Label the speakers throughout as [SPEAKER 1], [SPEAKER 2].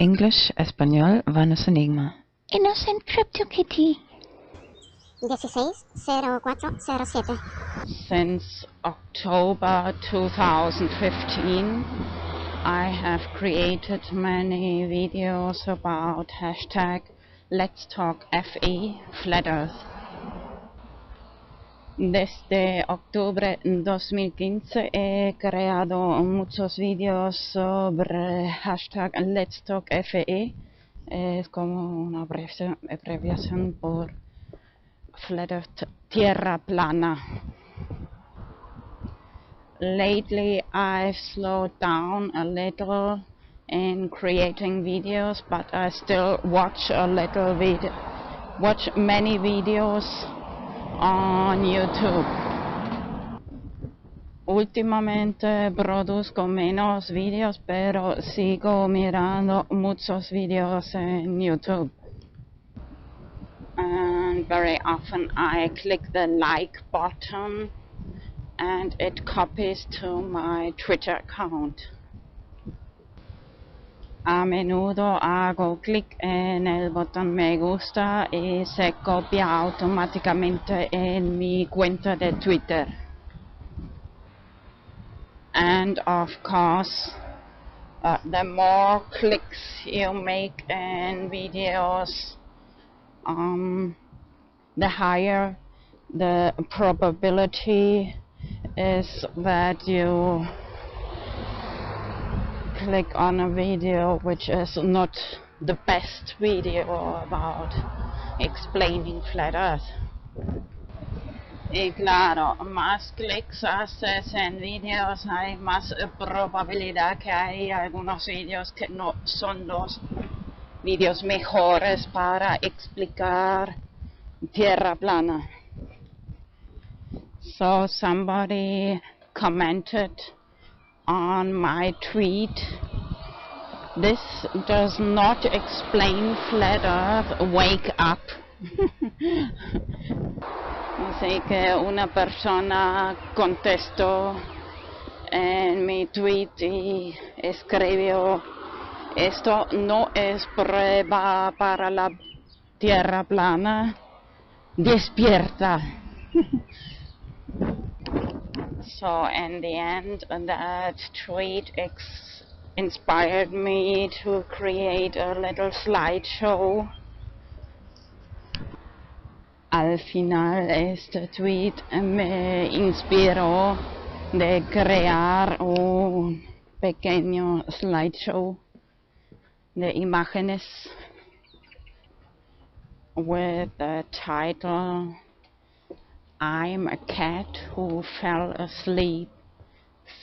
[SPEAKER 1] English, Español, VanosEnigmA.
[SPEAKER 2] Innocent CryptoKitty. 160407.
[SPEAKER 3] Since October 2015, I have created many videos about hashtag Let's Talk FE Flat Earth. Desde octubre 2015 he creado muchos vídeos sobre hashtag Let's Talk FE. Es como una abreviación por Flat Earth, Tierra Plana. Lately I've slowed down a little in creating videos, but I still watch many videos on YouTube. Últimamente produzco menos videos, pero sigo mirando muchos videos en YouTube. And very often I click the like button and it copies to my Twitter account. A menudo hago clic en el botón me gusta y se copia automáticamente en mi cuenta de Twitter. And of course, the more clicks you make in videos, the higher the probability is that you click on a video which is not the best video about explaining Flat Earth. Y claro, más clics haces en videos, hay más probabilidad que hay algunos videos que no son los videos mejores para explicar Tierra plana. So somebody commented on my tweet, "This does not explain Flat Earth, wake up." Así que una persona contestó en mi tweet y escribió: "Esto no es prueba para la Tierra plana, despierta." So in the end, that tweet inspired me to create a little slideshow. Al final este tweet me inspiró de crear un pequeño slideshow de imágenes with the title "I'm a cat who fell asleep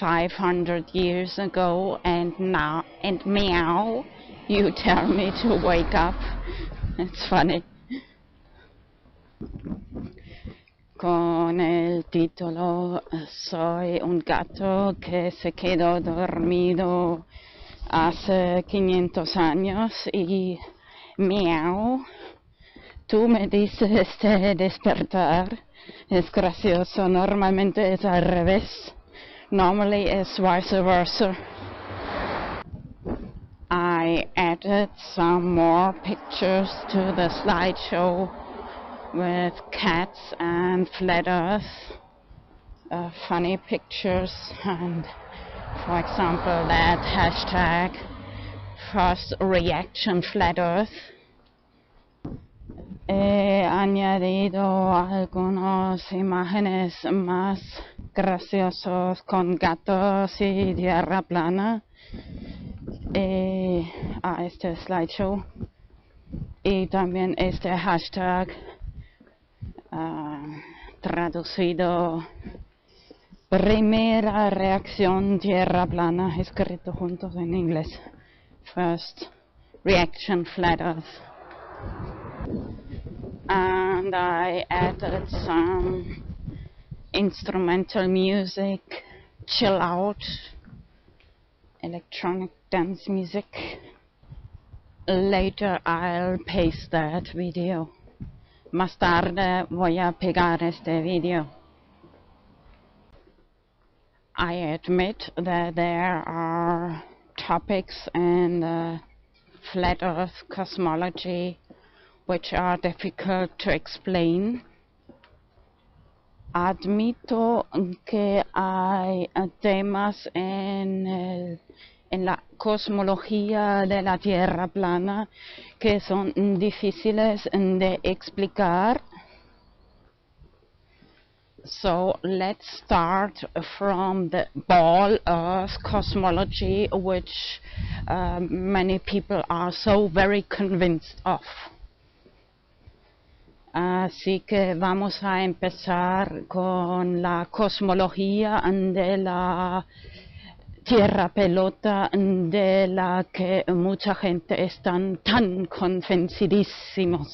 [SPEAKER 3] 500 years ago and meow, you tell me to wake up." It's funny. Con el título "Soy un gato que se quedó dormido hace 500 años y miau, tú me dices de despertar." Es gracioso, normalmente es al revés. Normally it's vice versa. I added some more pictures to the slideshow with cats and Flat Earth, funny pictures, and for example that hashtag first reaction Flat Earth. He añadido algunas imágenes más graciosos con gatos y tierra plana a este slideshow, y también este hashtag traducido primera reacción tierra plana, escrito juntos en inglés, first reaction Flat Earth. And I added some instrumental music, chill out, electronic dance music. Later I'll paste that video. Más tarde voy a pegar este video. I admit that there are topics in the flat earth cosmology, which are difficult to explain. Admito que hay temas en la cosmología de la Tierra plana que son difíciles de explicar. So let's start from the ball earth cosmology, which many people are so very convinced of. Así que vamos a empezar con la cosmología de la Tierra pelota, de la que mucha gente están tan convencidísimos.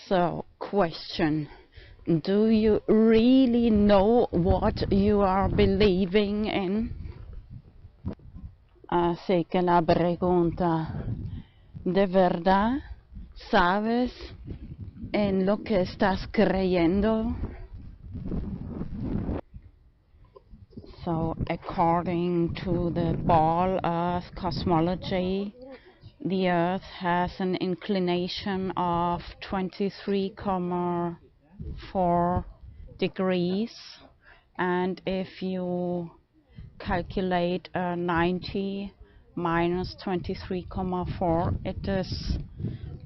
[SPEAKER 3] So, question: do you really know what you are believing in? Así que la pregunta: ¿de verdad sabes en lo que estás creyendo? So, according to the ball earth cosmology, the Earth has an inclination of 23.4 degrees, and if you calculate 90 minus 23.4, it is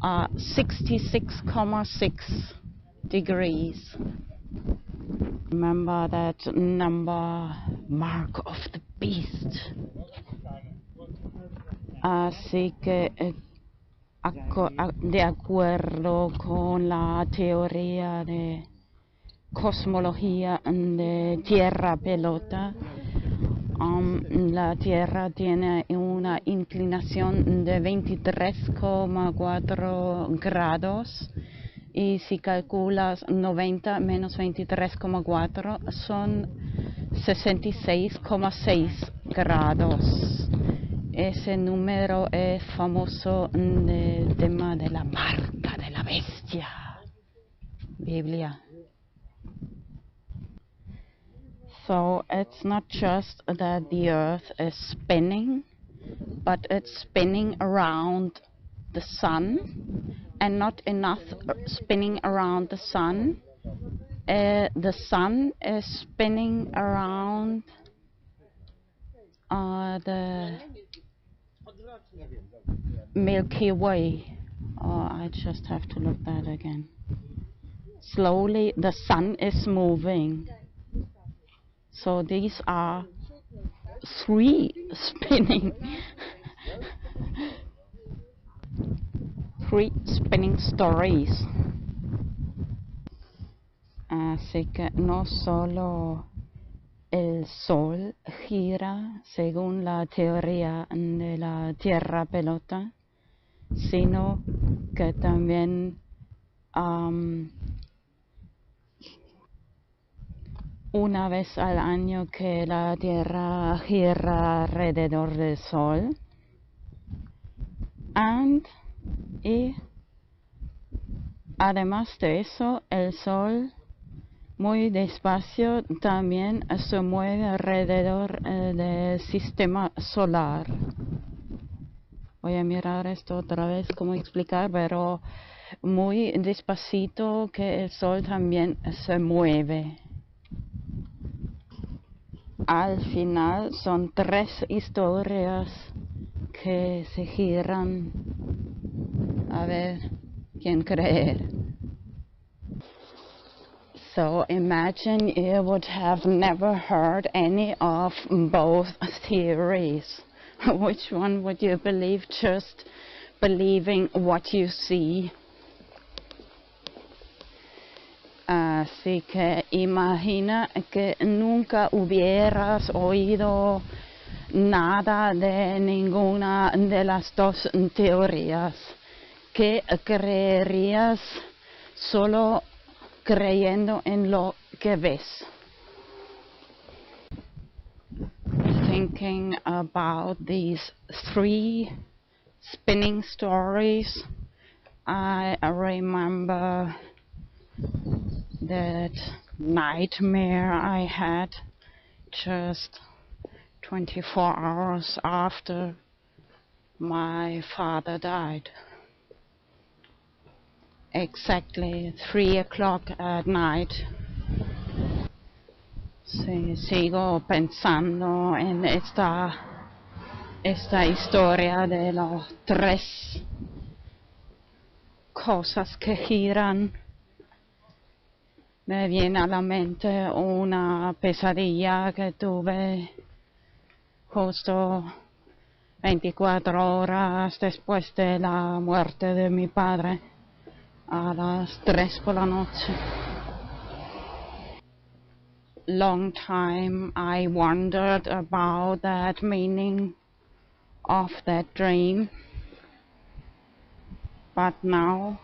[SPEAKER 3] 66.6 degrees. Remember that number, mark of the beast. Así que de acuerdo con la teoría de cosmología de Tierra pelota, la Tierra tiene una inclinación de 23.4 grados, y si calculas 90 menos 23.4 son 66.6 grados. Ese número es famoso del tema de la marca de la bestia, Biblia. So it's not just that the earth is spinning, but it's spinning around the sun, and not enough spinning around the sun. The sun is spinning around the Milky Way. I just have to look that again. Slowly the sun is moving. So these are three spinning stories. Así que no solo el Sol gira según la teoría de la Tierra pelota, sino que también una vez al año que la Tierra gira alrededor del Sol, y además de eso, el Sol muy despacio también se mueve alrededor del sistema solar. Voy a mirar esto otra vez, cómo explicar, pero muy despacito que el Sol también se mueve. Al final son tres historias que se giran. A ver, ¿quién creer? So imagine you would have never heard any of both theories. Which one would you believe, just believing what you see? Así que imagina que nunca hubieras oído nada de ninguna de las dos teorías. ¿Qué creerías solo creyendo en lo que ves? Thinking about these three spinning stories, I remember that nightmare I had just 24 hours after my father died. Exactly 3 o'clock at night. Sí, sigo pensando en esta historia de las 3 cosas que giran. Me viene a la mente una pesadilla que tuve justo 24 horas después de la muerte de mi padre, a las 3 por la noche. Long time I wondered about that meaning of that dream, but now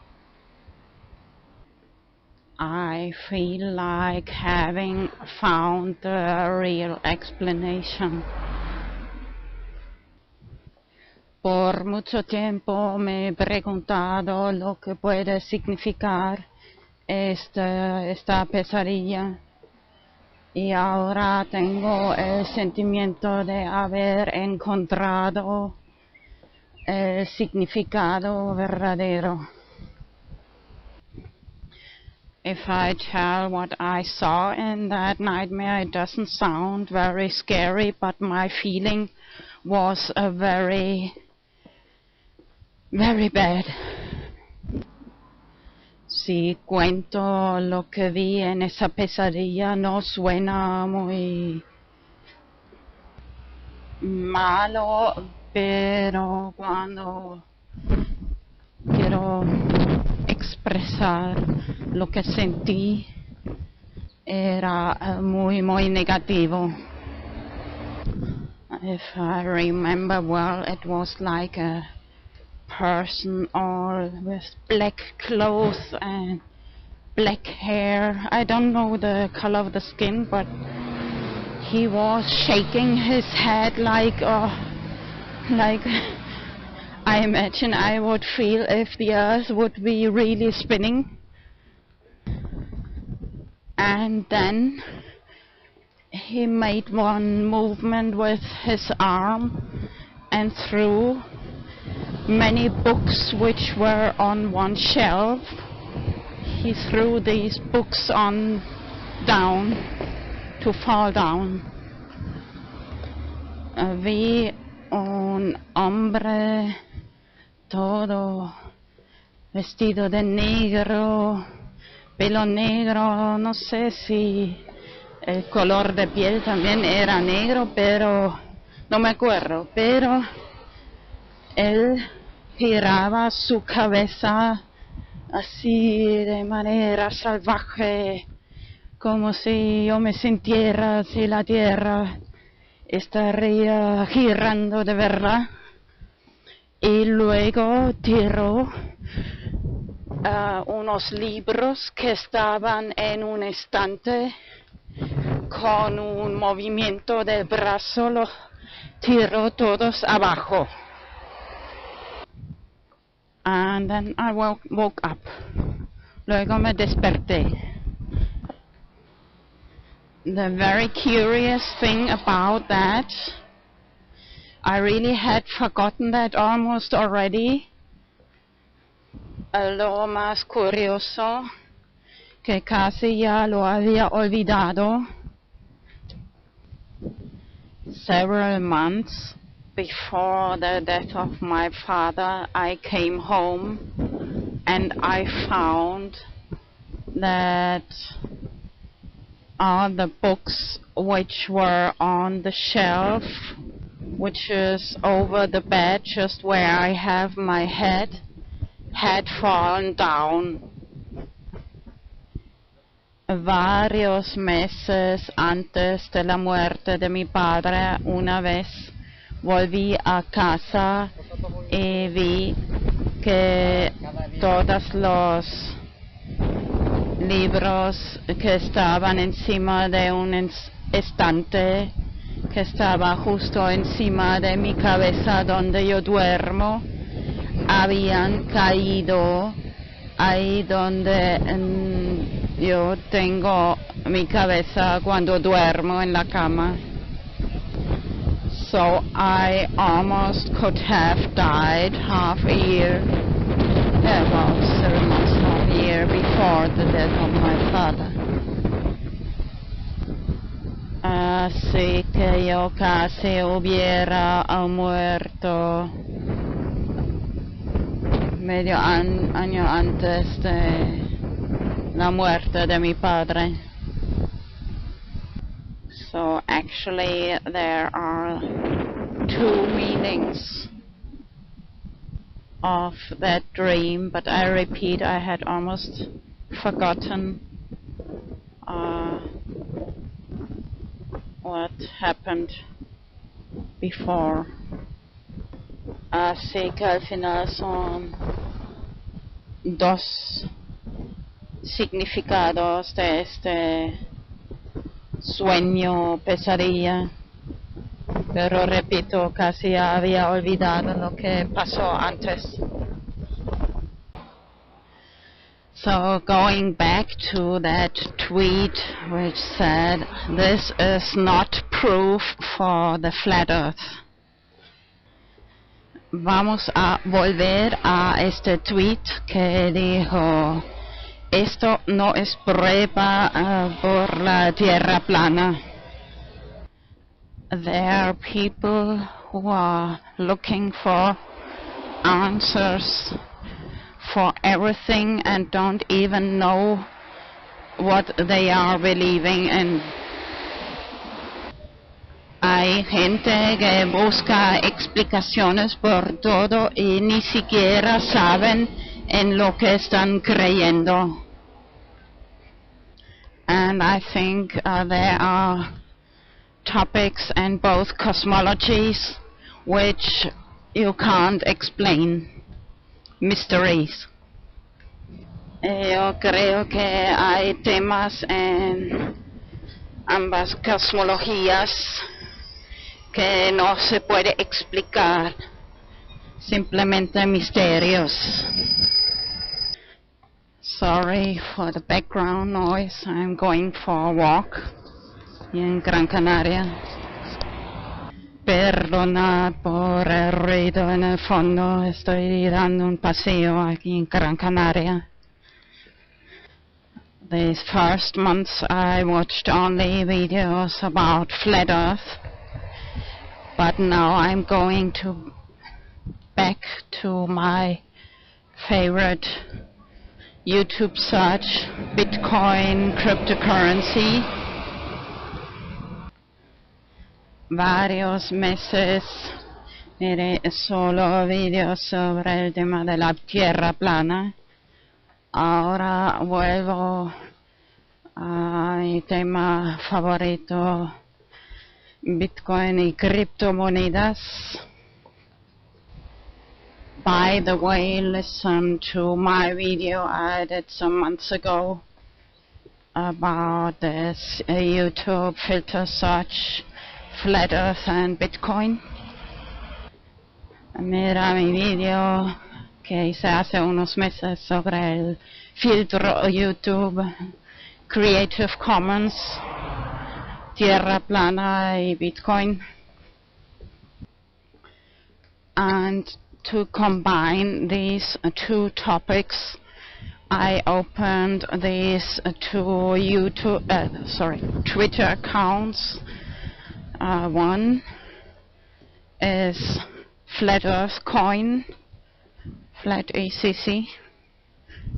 [SPEAKER 3] I feel like having found the real explanation. Por mucho tiempo me he preguntado lo que puede significar esta pesadilla, y ahora tengo el sentimiento de haber encontrado el significado verdadero. If I tell what I saw in that nightmare, it doesn't sound very scary, but my feeling was very bad. Si cuento lo que vi en esa pesadilla, no suena muy malo, pero cuando quiero expresar lo que sentí era muy negativo. If I remember well, it was like a person all with black clothes and black hair. I don't know the color of the skin, but he was shaking his head like I imagine I would feel if the earth would be really spinning. And then he made one movement with his arm and threw many books which were on one shelf. He threw these books on down to fall down. Vi un hombre todo vestido de negro, pelo negro, no sé si el color de piel también era negro, pero no me acuerdo, pero él giraba su cabeza así de manera salvaje, como si yo me sintiera si la tierra estaría girando de verdad. Y luego tiró unos libros que estaban en un estante. Con un movimiento del brazo los tiró todos abajo. And then I woke up. Luego me desperté. The very curious thing about that, I really had forgotten that almost already. Lo más curioso, que casi ya lo había olvidado. Several months before the death of my father, I came home and I found that all the books which were on the shelf, which is over the bed just where I have my head, had fallen down. Varios meses antes de la muerte de mi padre, una vez volví a casa y vi que todos los libros que estaban encima de un estante que estaba justo encima de mi cabeza donde yo duermo, habían caído ahí donde yo tengo mi cabeza cuando duermo en la cama. So I almost could have died half a year, about 7 months, half a year before the death of my father. Así que yo casi hubiera muerto medio año antes de la muerte de mi padre. So actually there are two meanings of that dream, but I repeat, I had almost forgotten what happened before. Así que al final son dos significados de este sueño, pesadilla, pero repito, casi había olvidado lo que pasó antes. So going back to that tweet which said, "This is not proof for the flat earth." Vamos a volver a este tweet que dijo, esto no es prueba por la tierra plana. There are people who are looking for answers for everything and don't even know what they are believing in. Hay gente que busca explicaciones por todo y ni siquiera saben en lo que están creyendo. And I think there are topics in both cosmologies which you can't explain. Mysteries. Yo creo que hay temas en ambas cosmologías que no se puede explicar, simplemente misterios. Sorry for the background noise, I'm going for a walk en Gran Canaria. Perdona por el ruido en el fondo, estoy dando un paseo aquí en Gran Canaria. These first months I watched only videos about flat earth, but now I'm going back to my favorite YouTube search, Bitcoin, cryptocurrency. Varios meses miré solo videos sobre el tema de la tierra plana. Ahora vuelvo a mi tema favorito, Bitcoin y criptomonedas. By the way, listen to my video I did some months ago about this YouTube filter search, Flat Earth and Bitcoin. Mira mi video que hice hace unos meses sobre el filtro YouTube Creative Commons, tierra plana y Bitcoin. And to combine these two topics, I opened these two Twitter accounts. One is Flat Earth Coin, Flat ACC,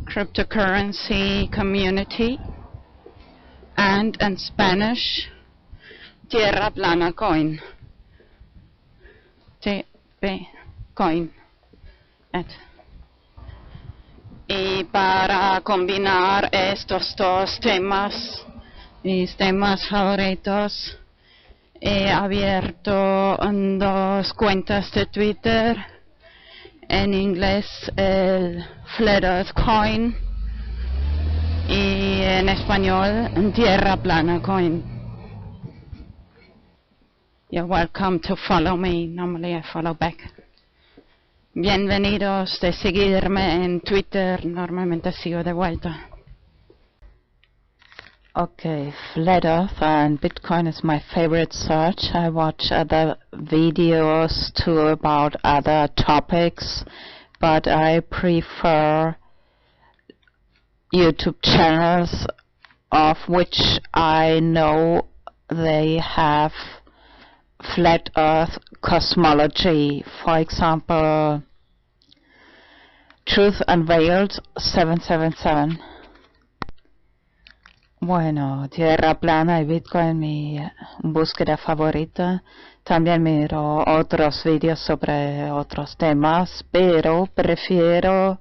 [SPEAKER 3] Cryptocurrency Community, and in Spanish, Tierra Plana Coin, TP Coin. Y para combinar estos dos temas, mis temas favoritos, he abierto dos cuentas de Twitter, en inglés el Flat Earth Coin y en español Tierra Plana Coin. You're welcome to follow me, normally I follow back. Bienvenidos de seguirme en Twitter, normalmente sigo de vuelta.
[SPEAKER 1] Okay, flat earth and Bitcoin is my favorite search. I watch other videos too about other topics, but I prefer YouTube channels of which I know they have flat earth cosmology. For example, Truth Unveiled 777. Bueno, Tierra Plana y Bitcoin mi búsqueda favorita. También miro otros vídeos sobre otros temas, pero prefiero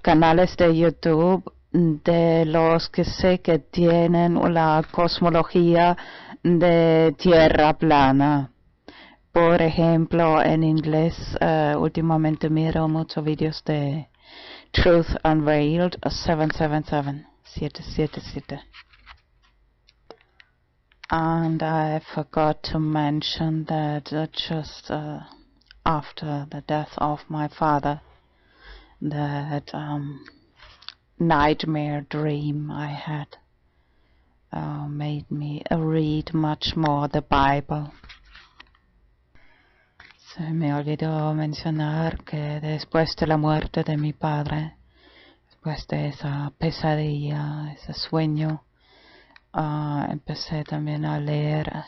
[SPEAKER 1] canales de YouTube de los que sé que tienen la cosmología de Tierra Plana. Por ejemplo, en inglés últimamente miro muchos vídeos de Truth Unveiled 777. 777. And I forgot to mention that just after the death of my father, that nightmare dream I had made me read much more the Bible. Se me olvidó mencionar que después de la muerte de mi padre, después de esa pesadilla, ese sueño, empecé también a leer.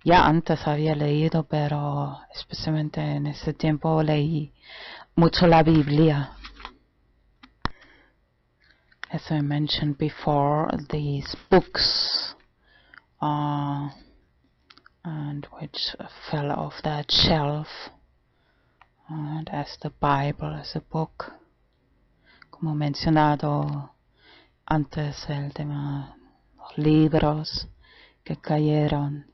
[SPEAKER 1] Ya antes había leído, pero especialmente en ese tiempo leí mucho la Biblia. As I mentioned before, these books and which fell off that shelf, and as the Bible as a book, como mencionado antes, el tema los libros que cayeron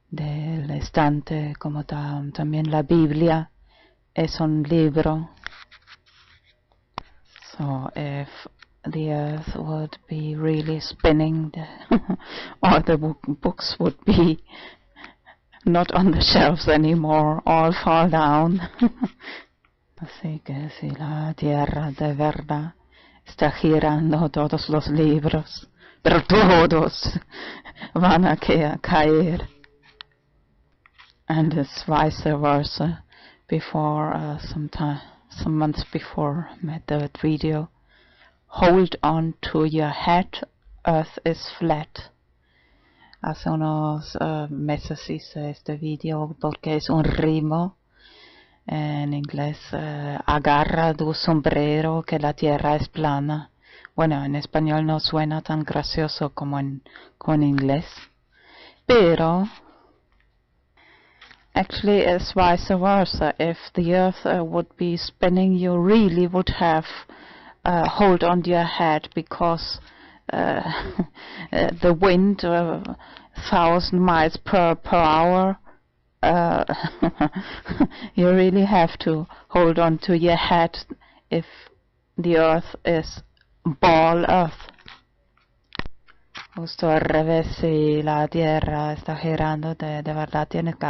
[SPEAKER 1] del estante, como también la Biblia es un libro. So if the earth would be really spinning, all the books would be not on the shelves anymore, all fall down. Así que si la tierra de verdad está girando, todos los libros, pero todos van a caer. And it's vice versa. Before some months before I made that video, hold on to your head, earth is flat. Hace unos meses hice este video porque es un rimo. En inglés, agarra tu sombrero que la tierra es plana. Bueno, en español no suena tan gracioso como en inglés. Pero, actually it's vice versa. If the earth would be spinning, you really would have hold on to your head, because the wind 1,000 miles per hour, you really have to hold on to your head if the earth is ball earth. Justo al revés, si la tierra está girando, de verdad tienes que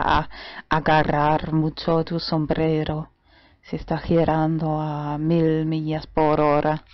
[SPEAKER 1] agarrar mucho tu sombrero si está girando a 1000 millas por hora.